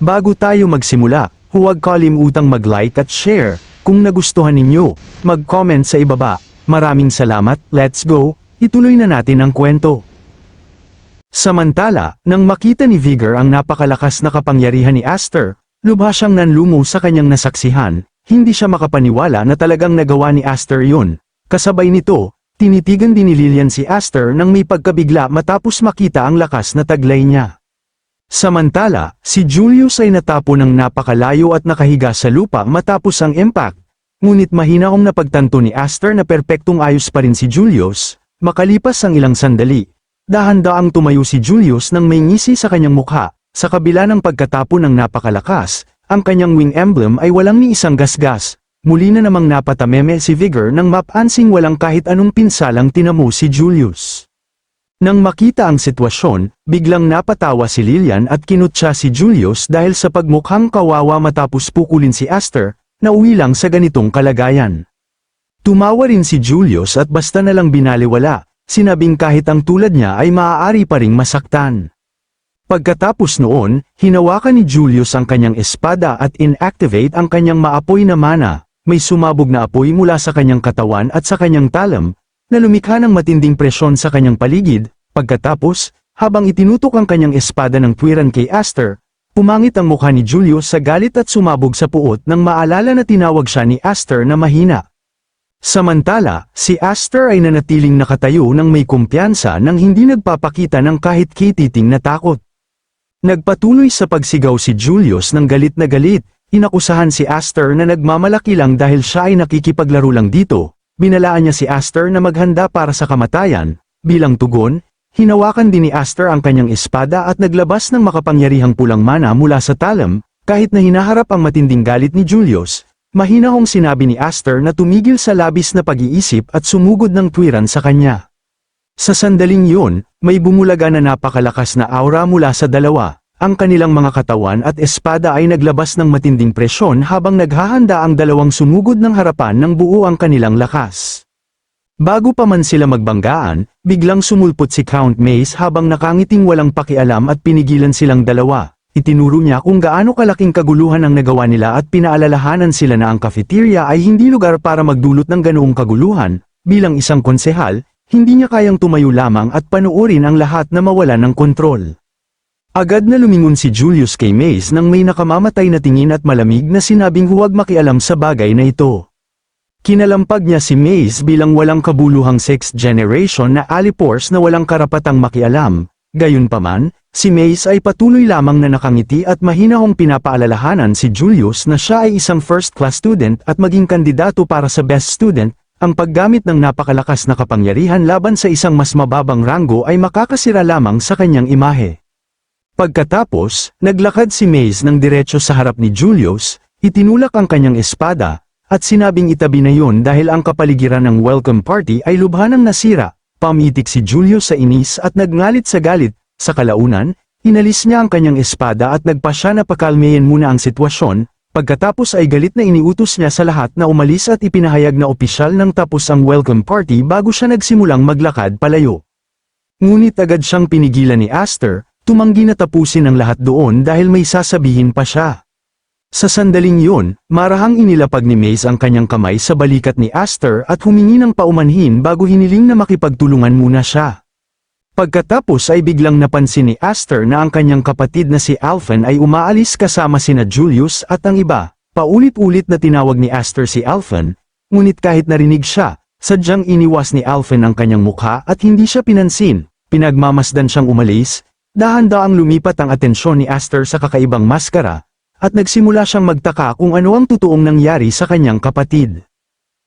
Bago tayo magsimula, huwag kalimutang mag-like at share. Kung nagustuhan ninyo, mag-comment sa ibaba. Maraming salamat, let's go, ituloy na natin ang kwento. Samantala, nang makita ni Vigor ang napakalakas na kapangyarihan ni Aster, lubha siyang nanlumo sa kanyang nasaksihan, hindi siya makapaniwala na talagang nagawa ni Aster yun. Kasabay nito, tinitigan din ni Lillian si Aster nang may pagkabigla matapos makita ang lakas na taglay niya. Samantala, si Julius ay natapo ng napakalayo at nakahiga sa lupa matapos ang impact. Ngunit mahinaong napagtanto ni Aster na perpektong ayos pa rin si Julius. Makalipas ang ilang sandali, dahan-daang tumayo si Julius nang may ngisi sa kanyang mukha. Sa kabila ng pagkatapo ng napakalakas, ang kanyang wing emblem ay walang ni isang gasgas. Muli na namang napatameme si Vigor nang mapansing walang kahit anong pinsalang tinamo si Julius. Nang makita ang sitwasyon, biglang napatawa si Lillian at kinutya si Julius dahil sa pagmukhang kawawa matapos pukulin si Aster, na uwi lang sa ganitong kalagayan. Tumawa rin si Julius at basta nalang binaliwala, sinabing kahit ang tulad niya ay maaari pa ring masaktan. Pagkatapos noon, hinawakan ni Julius ang kanyang espada at inactivate ang kanyang maapoy na mana. May sumabog na apoy mula sa kanyang katawan at sa kanyang talam, na lumikha ng matinding presyon sa kanyang paligid. Pagkatapos, habang itinutok ang kanyang espada ng tuwiran kay Aster, pumangit ang mukha ni Julius sa galit at sumabog sa puot nang maalala na tinawag siya ni Aster na mahina. Samantala, si Aster ay nanatiling nakatayo nang may kumpiyansa nang hindi nagpapakita ng kahit kititing na takot. Nagpatuloy sa pagsigaw si Julius ng galit na galit. Inakusahan si Aster na nagmamalaki lang dahil siya ay nakikipaglaro lang dito. Binalaan niya si Aster na maghanda para sa kamatayan. Bilang tugon, hinawakan din ni Aster ang kanyang espada at naglabas ng makapangyarihang pulang mana mula sa talam. Kahit na hinaharap ang matinding galit ni Julius, mahinahong sinabi ni Aster na tumigil sa labis na pag-iisip at sumugod ng tuwiran sa kanya. Sa sandaling yun, may bumulaga na napakalakas na aura mula sa dalawa. Ang kanilang mga katawan at espada ay naglabas ng matinding presyon habang naghahanda ang dalawang sumugod ng harapan ng buo ang kanilang lakas. Bago pa man sila magbanggaan, biglang sumulpot si Count Mace habang nakangiting walang pakialam at pinigilan silang dalawa. Itinuro niya kung gaano kalaking kaguluhan ang nagawa nila at pinaalalahanan sila na ang cafeteria ay hindi lugar para magdulot ng ganoong kaguluhan. Bilang isang konsehal, hindi niya kayang tumayo lamang at panuorin ang lahat na mawala ng kontrol. Agad na lumingon si Julius kay Mace nang may nakamamatay na tingin at malamig na sinabing huwag makialam sa bagay na ito. Kinalampag niya si Mace bilang walang kabuluhang 6th generation na alipors na walang karapatang makialam. Gayunpaman, si Mace ay patuloy lamang na nakangiti at mahinahong pinapaalalahanan si Julius na siya ay isang first-class student at maging kandidato para sa best student. Ang paggamit ng napakalakas na kapangyarihan laban sa isang mas mababang ranggo ay makakasira lamang sa kanyang imahe. Pagkatapos, naglakad si Mace ng diretso sa harap ni Julius, itinulak ang kanyang espada, at sinabing itabi na yun dahil ang kapaligiran ng welcome party ay lubhanang nasira. Pamitik si Julius sa inis at nagngalit sa galit. Sa kalaunan, inalis niya ang kanyang espada at nagpasya na pakalmeyin muna ang sitwasyon. Pagkatapos ay galit na iniutos niya sa lahat na umalis at ipinahayag na opisyal nang tapos ang welcome party bago siya nagsimulang maglakad palayo. Ngunit agad siyang pinigilan ni Aster. Tumanggi na tapusin ang lahat doon dahil may sasabihin pa siya. Sa sandaling yun, marahang inilapag ni Mace ang kanyang kamay sa balikat ni Aster at humingi ng paumanhin bago hiniling na makipagtulungan muna siya. Pagkatapos ay biglang napansin ni Aster na ang kanyang kapatid na si Alphen ay umaalis kasama sina Julius at ang iba. Paulit-ulit na tinawag ni Aster si Alphen, ngunit kahit narinig siya, sadyang iniwas ni Alphen ang kanyang mukha at hindi siya pinansin. Pinagmamasdan siyang umalis. Dahan-daang lumipat ang atensyon ni Aster sa kakaibang maskara, at nagsimula siyang magtaka kung ano ang totoong nangyari sa kanyang kapatid.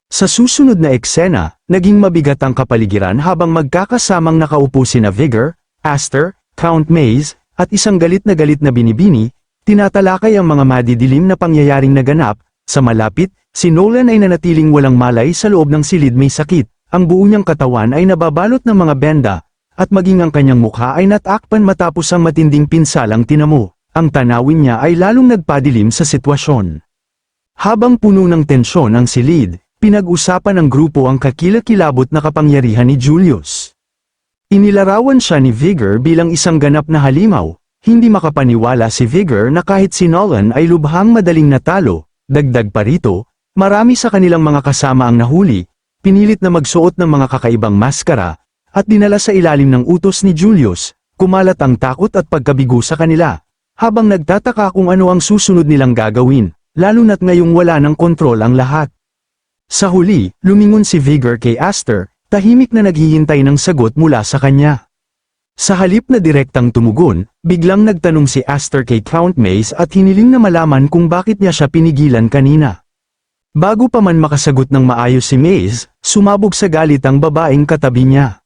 Sa susunod na eksena, naging mabigat ang kapaligiran habang magkakasamang nakaupo sina Vigor, Aster, Count Mace, at isang galit na binibini, tinatalakay ang mga madidilim na pangyayaring naganap. Sa malapit, si Nolan ay nanatiling walang malay sa loob ng silid may sakit, ang buo niyang katawan ay nababalot ng mga benda, at maging ang kanyang mukha ay natakpan matapos ang matinding pinsalang tinamo. Ang tanawin niya ay lalong nagpadilim sa sitwasyon. Habang puno ng tensyon ang silid, pinag-usapan ng grupo ang kakilakilabot na kapangyarihan ni Julius. Inilarawan siya ni Vigor bilang isang ganap na halimaw, Hindi makapaniwala si Vigor na kahit si Nolan ay lubhang madaling natalo. Dagdag pa rito, marami sa kanilang mga kasama ang nahuli, pinilit na magsuot ng mga kakaibang maskara, at dinala sa ilalim ng utos ni Julius. Kumalat ang takot at pagkabigo sa kanila, habang nagtataka kung ano ang susunod nilang gagawin, lalo na't ngayong wala ng kontrol ang lahat. Sa huli, lumingon si Vigor kay Aster, tahimik na naghihintay ng sagot mula sa kanya. Sa halip na direktang tumugon, biglang nagtanong si Aster kay Count Mace at hiniling na malaman kung bakit niya siya pinigilan kanina. Bago pa man makasagot ng maayos si Mace, sumabog sa galit ang babaeng katabi niya.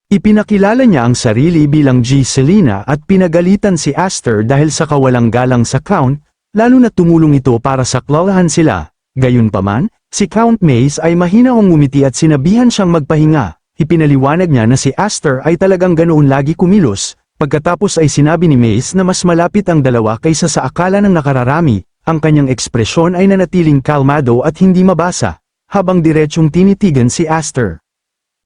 Ipinakilala niya ang sarili bilang G. Selena at pinagalitan si Aster dahil sa kawalang galang sa Count, lalo na tumulong ito para saklawahan sila. Gayunpaman, si Count Mace ay mahinaong ngumiti at sinabihan siyang magpahinga. Ipinaliwanag niya na si Aster ay talagang ganoon lagi kumilos, pagkatapos ay sinabi ni Mace na mas malapit ang dalawa kaysa sa akala ng nakararami, ang kanyang ekspresyon ay nanatiling kalmado at hindi mabasa, habang diretsyong tinitigan si Aster.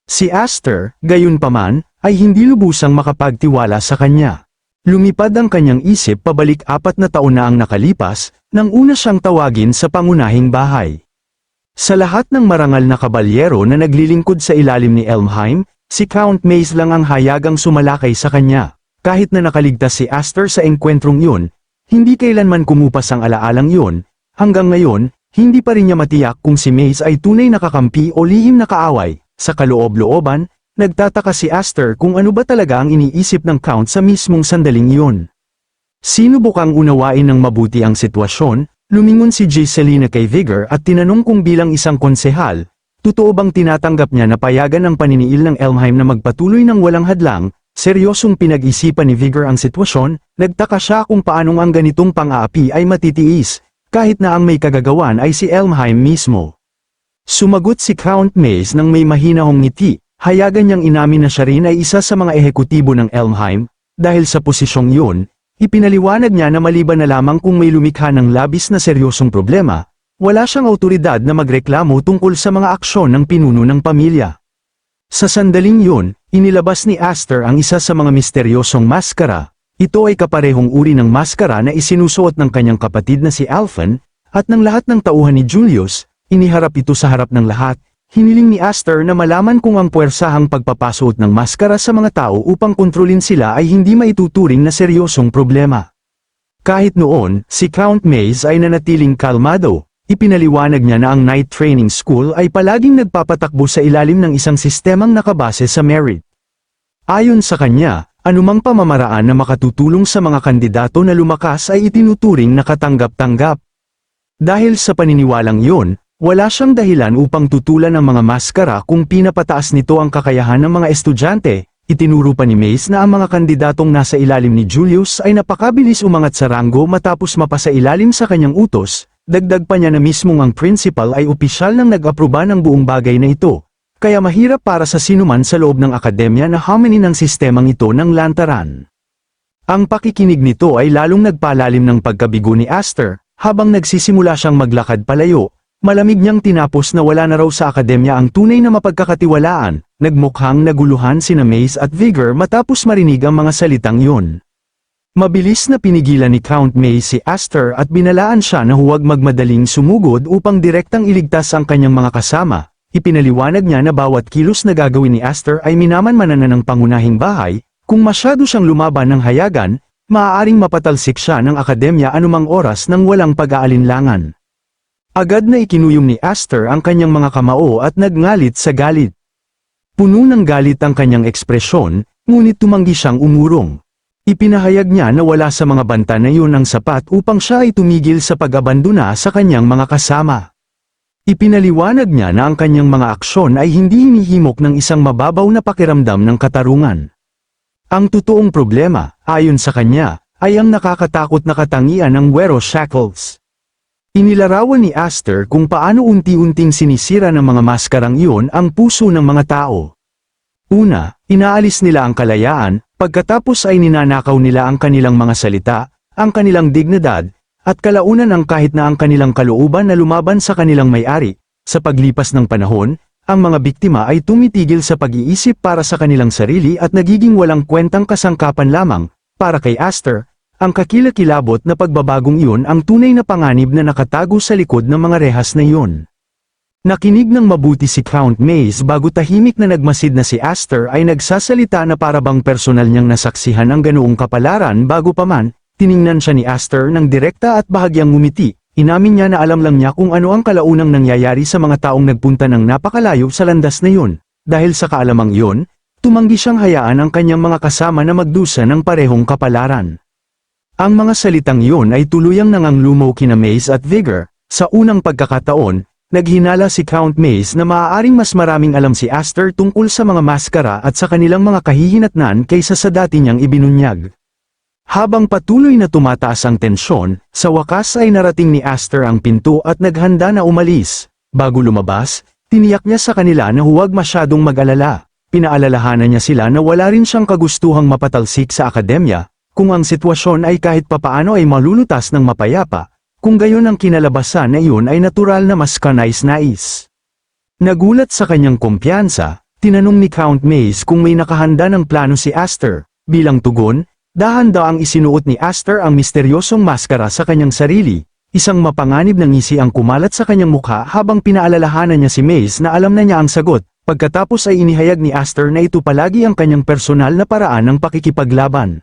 Si Aster, gayunpaman, ay hindi lubusang makapagtiwala sa kanya. Lumipad ang kanyang isip pabalik 4 na taon na ang nakalipas, nang una siyang tawagin sa pangunahing bahay. Sa lahat ng marangal na kabalyero na naglilingkod sa ilalim ni Elmheim, si Count Mace lang ang hayagang sumalakay sa kanya. Kahit na nakaligtas si Aster sa engkwentrong yun, hindi kailanman kumupas ang alaalang yun. Hanggang ngayon, hindi pa rin niya matiyak kung si Mace ay tunay na kakampi o lihim na kaaway. Sa kaloob-looban, nagtataka si Aster kung ano ba talaga ang iniisip ng Count sa mismong sandaling yun. Sinubukang unawain ng mabuti ang sitwasyon. Lumingon si J. Selena kay Vigor at tinanong kung bilang isang konsehal, totoo bang tinatanggap niya na payagan ang paniniil ng Elmheim na magpatuloy ng walang hadlang. Seryosong pinag-isipan ni Vigor ang sitwasyon, nagtaka siya kung paanong ang ganitong pang-aapi ay matitiis, kahit na ang may kagagawan ay si Elmheim mismo. Sumagot si Count Mace nang may mahinahong ngiti, hayagan niyang inamin na siya rin ay isa sa mga ehekutibo ng Elmheim, dahil sa posisyong yun, ipinaliwanag niya na maliban na lamang kung may lumikha ng labis na seryosong problema, wala siyang awtoridad na magreklamo tungkol sa mga aksyon ng pinuno ng pamilya. Sa sandaling yun, inilabas ni Aster ang isa sa mga misteryosong maskara. Ito ay kaparehong uri ng maskara na isinusuot ng kanyang kapatid na si Alphen, at ng lahat ng tauhan ni Julius, iniharap ito sa harap ng lahat. Hiniling ni Aster na malaman kung ang puwersahang pagpapasuot ng maskara sa mga tao upang kontrolin sila ay hindi maituturing na seryosong problema. Kahit noon, si Count Mace ay nanatiling kalmado. Ipinaliwanag niya na ang Night Training School ay palaging nagpapatakbo sa ilalim ng isang sistemang nakabase sa merit. Ayon sa kanya, anumang pamamaraan na makatutulong sa mga kandidato na lumakas ay itinuturing na katanggap-tanggap. Dahil sa paniniwalang yun, wala siyang dahilan upang tutulan ang mga maskara kung pinapataas nito ang kakayahan ng mga estudyante. Itinuro pa ni Mace na ang mga kandidatong nasa ilalim ni Julius ay napakabilis umangat sa ranggo matapos mapasa ilalim sa kanyang utos. Dagdag pa niya na mismong ang principal ay opisyal nang nag-aproba ng buong bagay na ito. Kaya mahirap para sa sinuman sa loob ng akademya na haminin ang sistemang ito ng lantaran. Ang pakikinig nito ay lalong nagpalalim ng pagkabigo ni Aster, habang nagsisimula siyang maglakad palayo. Malamig niyang tinapos na wala na raw sa akademya ang tunay na mapagkakatiwalaan. Nagmukhang naguluhan sina Mace at Vigor matapos marinig ang mga salitang yun. Mabilis na pinigilan ni Count Mace si Aster at binalaan siya na huwag magmadaling sumugod upang direktang iligtas ang kanyang mga kasama. Ipinaliwanag niya na bawat kilos na gagawin ni Aster ay minamanmanan na ng pangunahing bahay. Kung masyado siyang lumaban ng hayagan, maaaring mapatalsik siya ng akademya anumang oras nang walang pag-aalinlangan. Agad na ikinuyom ni Aster ang kanyang mga kamao at nagngalit sa galit. Puno ng galit ang kanyang ekspresyon, ngunit tumanggi siyang umurong. Ipinahayag niya na wala sa mga banta na iyon ang sapat upang siya ay tumigil sa pag-abandona sa kanyang mga kasama. Ipinaliwanag niya na ang kanyang mga aksyon ay hindi hinihimok ng isang mababaw na pakiramdam ng katarungan. Ang totoong problema, ayon sa kanya, ay ang nakakatakot na katangian ng Wero Shackles. Inilarawan ni Aster kung paano unti-unting sinisira ng mga maskarang iyon ang puso ng mga tao. Una, inaalis nila ang kalayaan, pagkatapos ay ninanakaw nila ang kanilang mga salita, ang kanilang dignidad, at kalaunan ang kahit na ang kanilang kalooban na lumaban sa kanilang may-ari. Sa paglipas ng panahon, ang mga biktima ay tumitigil sa pag-iisip para sa kanilang sarili at nagiging walang kwentang kasangkapan lamang. Para kay Aster, Ang kakilakilabot na pagbabagong iyon ang tunay na panganib na nakatago sa likod ng mga rehas na iyon. Nakinig ng mabuti si Count Maze bago tahimik na nagmasid na si Aster ay nagsasalita na parabang personal niyang nasaksihan ang ganoong kapalaran bago pa man, tiningnan siya ni Aster ng direkta at bahagyang ngumiti. Inamin niya na alam lang niya kung ano ang kalaunang nangyayari sa mga taong nagpunta ng napakalayo sa landas na yun. Dahil sa kaalamang iyon, tumanggi siyang hayaan ang kanyang mga kasama na magdusa ng parehong kapalaran. Ang mga salitang iyon ay tuluyang nanganglumo kina Maze at Vigor. Sa unang pagkakataon, naghinala si Count Maze na maaaring mas maraming alam si Aster tungkol sa mga maskara at sa kanilang mga kahihinatnan kaysa sa dati niyang ibinunyag. Habang patuloy na tumataas ang tensyon, sa wakas ay narating ni Aster ang pinto at naghanda na umalis. Bago lumabas, tiniyak niya sa kanila na huwag masyadong mag-alala. Pinaalalahanan niya sila na wala rin siyang kagustuhang mapatalsik sa akademya, kung ang sitwasyon ay kahit papaano ay malulutas ng mapayapa, kung gayon ang kinalabasan na iyon ay natural na mas kanais-nais. Nagulat sa kanyang kumpiyansa, tinanong ni Count Maze kung may nakahanda ng plano si Aster. Bilang tugon, dahan-daang isinuot ni Aster ang misteryosong maskara sa kanyang sarili. Isang mapanganib na ngisi ang kumalat sa kanyang mukha habang pinaalalahanan niya si Maze na alam na niya ang sagot. Pagkatapos ay inihayag ni Aster na ito palagi ang kanyang personal na paraan ng pakikipaglaban.